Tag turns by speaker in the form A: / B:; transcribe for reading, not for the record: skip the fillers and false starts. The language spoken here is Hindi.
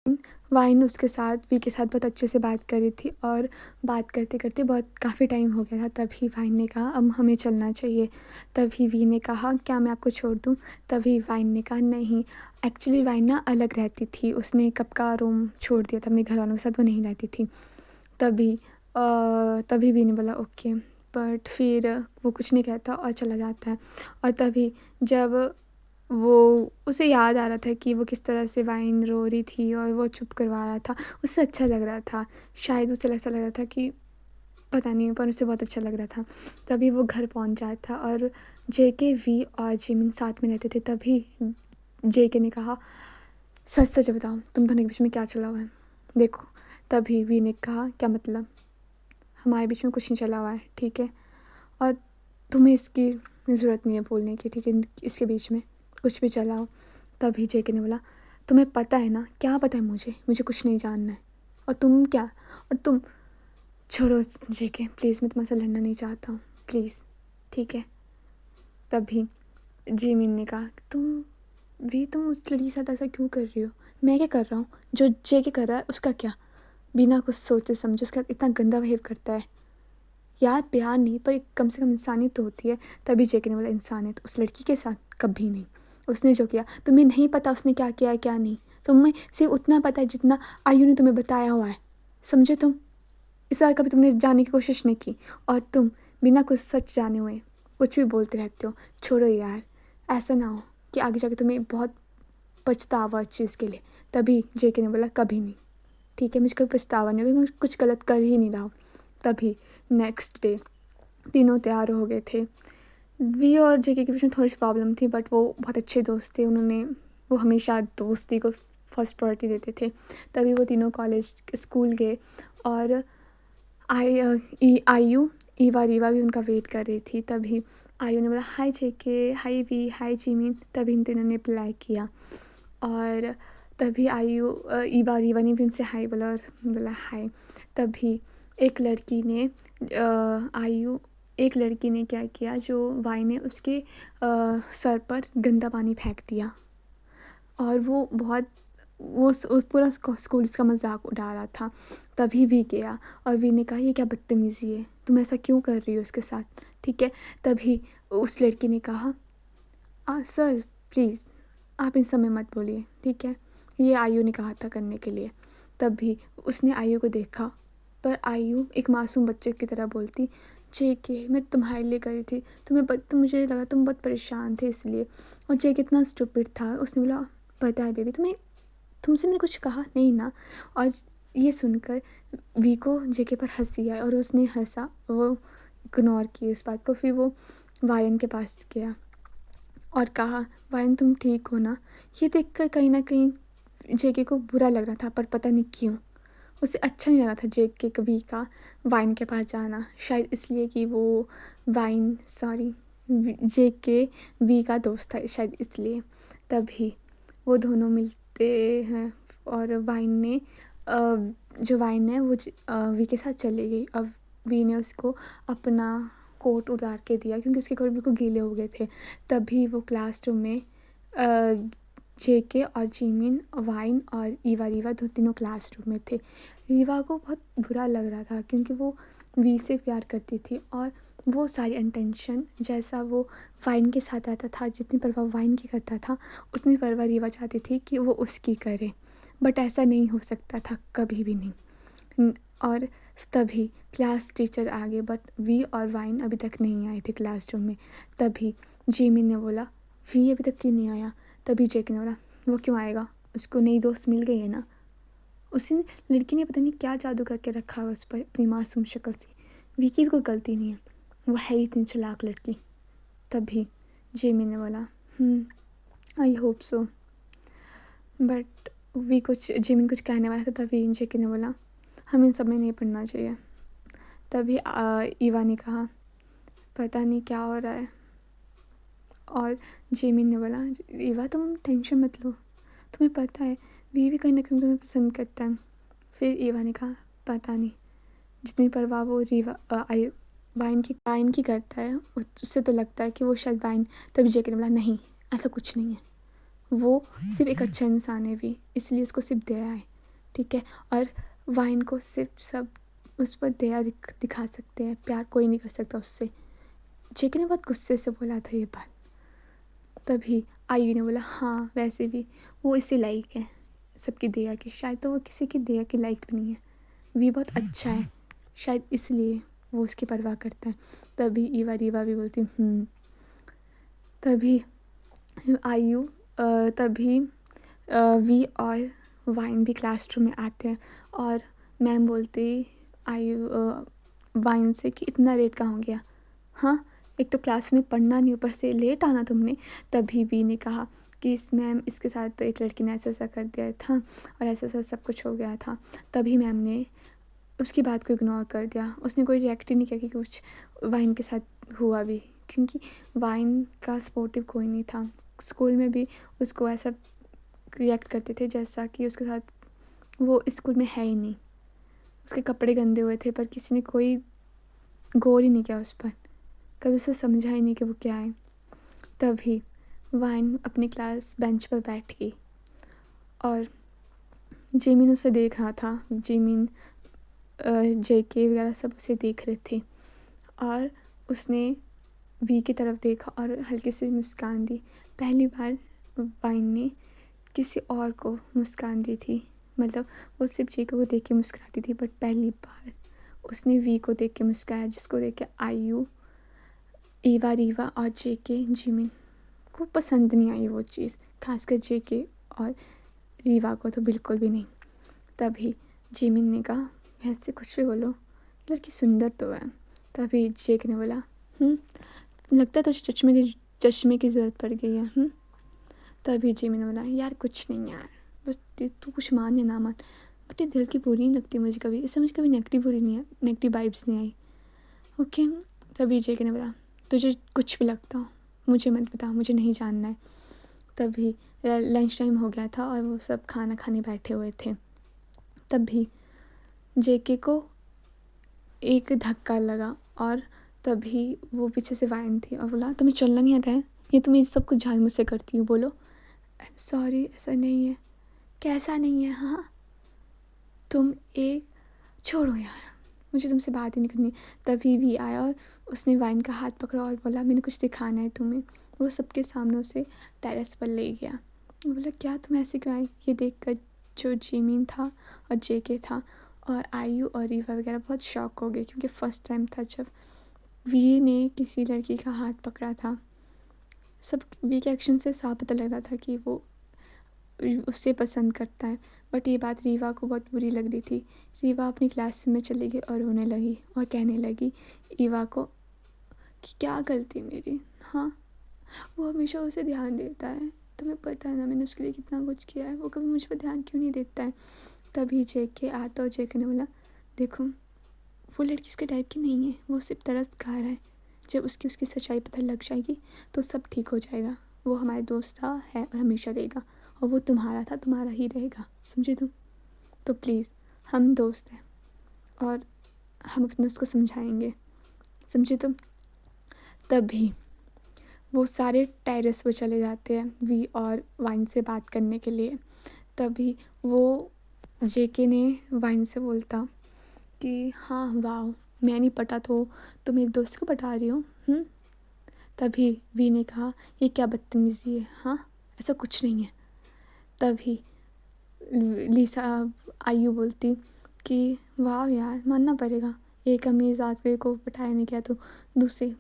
A: वाइन उसके साथ वी के साथ बहुत अच्छे से बात कर रही थी और बात करते करते बहुत काफ़ी टाइम हो गया था। तभी वाइन ने कहा अब हमें चलना चाहिए। तभी वी ने कहा क्या मैं आपको छोड़ दूँ? तभी वाइन ने कहा नहीं। एक्चुअली वाइन ना अलग रहती थी, उसने कब का रूम छोड़ दिया था अपने घर वालों के साथ, वो नहीं रहती थी। तभी तभी वी ने बोला ओके, बट फिर वो कुछ नहीं कहता और चला जाता है। और तभी जब वो उसे याद आ रहा था कि वो किस तरह से वाइन रो रही थी और वो चुप करवा रहा था, उसे अच्छा लग रहा था। शायद उसे ऐसा लग रहा था कि पता नहीं, पर उसे बहुत अच्छा लग रहा था। तभी वो घर पहुंच जाता और जेके, वी और जिमिन साथ में रहते थे। तभी जेके ने कहा सच सच बताओ तुम दोनों के बीच में क्या चला हुआ है, देखो। तभी वी ने कहा क्या मतलब, हमारे बीच में कुछ नहीं चला हुआ है, ठीक है, और तुम्हें इसकी ज़रूरत नहीं है बोलने की, ठीक है, इसके बीच में कुछ भी चला हो। तभी जेके ने बोला तुम्हें पता है ना, क्या पता है मुझे, मुझे कुछ नहीं जानना है। और तुम क्या, और तुम, छोड़ो जेके प्लीज़, मैं तुम्हारे से लड़ना नहीं चाहता हूँ, प्लीज़, ठीक है। तभी जिमिन ने कहा तुम उस लड़की के साथ ऐसा क्यों कर रही हो? मैं क्या कर रहा हूँ? जो जेके कर रहा है उसका क्या? बिना कुछ सोचे समझे उसका इतना गंदा बिहेव करता है। यार प्यार नहीं, पर कम से कम इंसानियत तो होती है। तभी जेके ने बोला इंसानियत उस लड़की के साथ कभी नहीं। उसने जो किया तुम्हें नहीं पता, उसने क्या किया है क्या नहीं। तुम्हें सिर्फ उतना पता है जितना आयु ने तुम्हें बताया हुआ है, समझे तुम? इसका कभी तुमने जानने की कोशिश नहीं की, और तुम बिना कुछ सच जाने हुए कुछ भी बोलते रहते हो। छोड़ो यार, ऐसा ना हो कि आगे जाके तुम्हें बहुत पछतावा इस चीज़ के लिए। तभी जेके ने बोला कभी नहीं, ठीक है, मुझे कोई पछतावा नहीं होगा, मैं कुछ गलत कर ही नहीं रहा हूँ। तभी नेक्स्ट डे तीनों तैयार हो गए थे। वी और जेके के बीच में थोड़ी सी प्रॉब्लम थी, बट वो बहुत अच्छे दोस्त थे। वो हमेशा दोस्ती को फर्स्ट प्रायोरिटी देते थे। तभी वो तीनों कॉलेज स्कूल गए और आयु, ईवा रीवा भी उनका वेट कर रही थी। तभी आयु ने बोला हाय जेके, हाय वी, हाय जिमिन। तभी इन तीनों ने अप्लाई किया और तभी ईवा रीवा ने भी उनसे हाय बोला और बोला हाय। तभी एक लड़की ने एक लड़की ने क्या किया, जो वाई ने उसके सर पर गंदा पानी फेंक दिया और वो पूरा स्कूल इसका मजाक उड़ा रहा था। तभी वी गया और वी ने कहा ये क्या बदतमीज़ी है, तुम ऐसा क्यों कर रही हो उसके साथ, ठीक है। तभी उस लड़की ने कहा सर प्लीज़ आप इस समय मत बोलिए, ठीक है, ये आयु ने कहा था करने के लिए। तभी उसने आयु को देखा, पर आयु एक मासूम बच्चे की तरह बोलती जेके मैं तुम्हारे लिए करी थी, मुझे लगा तुम बहुत परेशान थे इसलिए। और जेके इतना स्टूपिड था, उसने बोला पता है बेबी, तुमसे मैंने कुछ कहा नहीं ना। और ये सुनकर वी को जेके पर हंसी आई और उसने हंसा, वो इग्नोर की उस बात को। फिर वो वायन के पास गया और कहा वायन तुम ठीक हो ना? ये देखकर कहीं ना कहीं जेके को बुरा लग रहा था, पर पता नहीं क्यों उसे अच्छा नहीं लगा था जेके कभी का वाइन के पास जाना। शायद इसलिए कि वो जेके वी का दोस्त था, शायद इसलिए। तभी वो दोनों मिलते हैं और जो वाइन है वो वी के साथ चली गई। अब वी ने उसको अपना कोट उतार के दिया क्योंकि उसके कपड़े बिल्कुल गीले हो गए थे। तभी वो क्लासरूम में जेके और जिमिन, वाइन और ईवा रीवा तीनों क्लासरूम में थे। रीवा को बहुत बुरा लग रहा था क्योंकि वो वी से प्यार करती थी और वो सारी अटेंशन जैसा वो वाइन के साथ आता था, जितनी परवाह वाइन की करता था उतनी परवाह रीवा चाहती थी कि वो उसकी करे, बट ऐसा नहीं हो सकता था कभी भी नहीं। और तभी क्लास टीचर आ गए, बट वी और वाइन अभी तक नहीं आए थे क्लासरूम में। तभी जिमिन ने बोला वी अभी तक क्यों नहीं आया? तभी जेके ने बोला वो क्यों आएगा, उसको नई दोस्त मिल गई है ना। उसी लड़की ने पता नहीं क्या जादू करके रखा है उस पर अपनी मासूम शक्ल से। वी की भी कोई गलती नहीं है, वो है ही इतनी चालाक लड़की। तभी जेमी ने बोला आई होप सो, बट जेमिन कुछ कहने वाला था। तभी जेके ने बोला हमें इन सब में नहीं पढ़ना चाहिए। तभी ईवा ने कहा पता नहीं क्या हो रहा है, और जेमिन ने बोला ईवा तुम टेंशन मत लो, तुम्हें पता है वी भी कहीं ना कहीं तुम्हें पसंद करता है। फिर ईवा ने कहा पता नहीं, जितनी परवाह वो वाइन की करता है उससे तो लगता है कि वो शायद वाइन। तभी जेके ने बोला नहीं ऐसा कुछ नहीं है, वो सिर्फ एक अच्छा इंसान है वी, इसलिए उसको सिर्फ दया है, ठीक है। और वाइन को सिर्फ सब उस पर दया दिखा सकते हैं, प्यार कोई नहीं कर सकता उससे। जेके ने बहुत गुस्से से बोला था ये बात। तभी आयु ने बोला हाँ वैसे भी वो इसी लायक है सबकी दया के, शायद तो वो किसी की दया के लायक भी नहीं है, वी बहुत अच्छा है शायद इसलिए वो उसकी परवाह करता है। तभी रीवा भी बोलती तभी आयु तभी वी और वाइन भी क्लासरूम में आते हैं और मैम बोलती आयु वाइन से कि इतना लेट कहाँ हो गया, हाँ एक तो क्लास में पढ़ना नहीं ऊपर से लेट आना तुमने। तभी वी ने कहा कि इस मैम इसके साथ तो एक लड़की ने ऐसा ऐसा कर दिया था और ऐसा ऐसा सब कुछ हो गया था। तभी मैम ने उसकी बात को इग्नोर कर दिया, उसने कोई रिएक्ट ही नहीं किया कि कुछ वाइन के साथ हुआ भी, क्योंकि वाइन का सपोर्टिव कोई नहीं था। स्कूल में भी उसको ऐसा रिएक्ट करते थे जैसा कि उसके साथ वो स्कूल में है ही नहीं। उसके कपड़े गंदे हुए थे पर किसी ने कोई गौर ही नहीं किया उस पर, कभी उसे समझा ही नहीं कि वो क्या है। तभी वाइन अपनी क्लास बेंच पर बैठ गई और जिमिन उसे देख रहा था। जिमिन जेके वगैरह सब उसे देख रहे थे और उसने वी की तरफ देखा और हल्की सी मुस्कान दी। पहली बार वाइन ने किसी और को मुस्कान दी थी, मतलब वो सिर्फ जेके को देख के मुस्कुराती थी, बट पहली बार उसने वी को देख के मुस्कुराया, जिसको देख के आयु रीवा और जेके जिमिन को पसंद नहीं आई वो चीज़, खासकर जेके और रीवा को तो बिल्कुल भी नहीं। तभी जिमिन ने कहा ऐसे कुछ भी बोलो, लड़की सुंदर तो है। तभी जेके ने बोला लगता है तो चश्मे की ज़रूरत पड़ गई है। तभी जिमिन ने बोला यार कुछ नहीं यार, बस तू कुछ मान या ना मान, बट ये दिल की बुरी नहीं लगती मुझे कभी, इससे मुझे कभी नेगेटिव बुरी नहीं है, नेगेटिव वाइब्स नहीं आई। ओके। तभी जेके ने बोला तुझे कुछ भी लगता हो मुझे मत बता, मुझे नहीं जानना है। तभी लंच टाइम हो गया था और वो सब खाना खाने बैठे हुए थे। तभी जेके को एक धक्का लगा और तभी वो पीछे से वाइन थी और बोला तुम्हें चलना नहीं आता है, ये तुम ये सब कुछ जान मुझसे करती हो, बोलो। आई एम सॉरी ऐसा नहीं है। कैसा नहीं है, हाँ तुम एक छोड़ो यार, मुझे तुमसे बात ही नहीं करनी। तभी भी आया और उसने वाइन का हाथ पकड़ा और बोला मैंने कुछ दिखाना है तुम्हें। वो सबके सामने उसे टेरेस पर ले गया। वो बोला क्या तुम ऐसे क्यों आई। ये देखकर जो जिमिन था और जेके था और आयु और रीवा वगैरह बहुत शॉक हो गए, क्योंकि फर्स्ट टाइम था जब वी ने किसी लड़की का हाथ पकड़ा था। सब वी के एक्शन से साफ पता लग रहा था कि वो उससे पसंद करता है, बट ये बात रीवा को बहुत बुरी लग रही थी। रीवा अपनी क्लास में चली गई और रोने लगी और कहने लगी रीवा को कि क्या गलती मेरी, हाँ वो हमेशा उसे ध्यान देता है, तुम्हें पता है ना मैंने उसके लिए कितना कुछ किया है, वो कभी मुझ पर ध्यान क्यों नहीं देता है। तभी जेके आता और जेके ने बोला देखो वो लड़की उसके टाइप की नहीं है, वो सिर्फ तरस खा रहा है, जब उसकी सच्चाई पता लग जाएगी तो सब ठीक हो जाएगा। वो हमारे दोस्त था, है और हमेशा रहेगा, और वो तुम्हारा था, तुम्हारा ही रहेगा, समझे तुम। तो प्लीज़ हम दोस्त हैं और हम अपने उसको समझाएंगे, समझे तुम। तभी वो सारे टेरेस पर चले जाते हैं वी और वाइन से बात करने के लिए। तभी वो जेके ने वाइन से बोलता कि हाँ वाह मैं नहीं पटा तो तुम एक दोस्त को पटा रही हो। तभी वी ने कहा ये क्या बदतमीज़ी है, हाँ ऐसा कुछ नहीं है। तभी लीसा आयु बोलती कि वाह यार मानना पड़ेगा, एक अमीर आदमी को पटाया नहीं गया तो दूसरे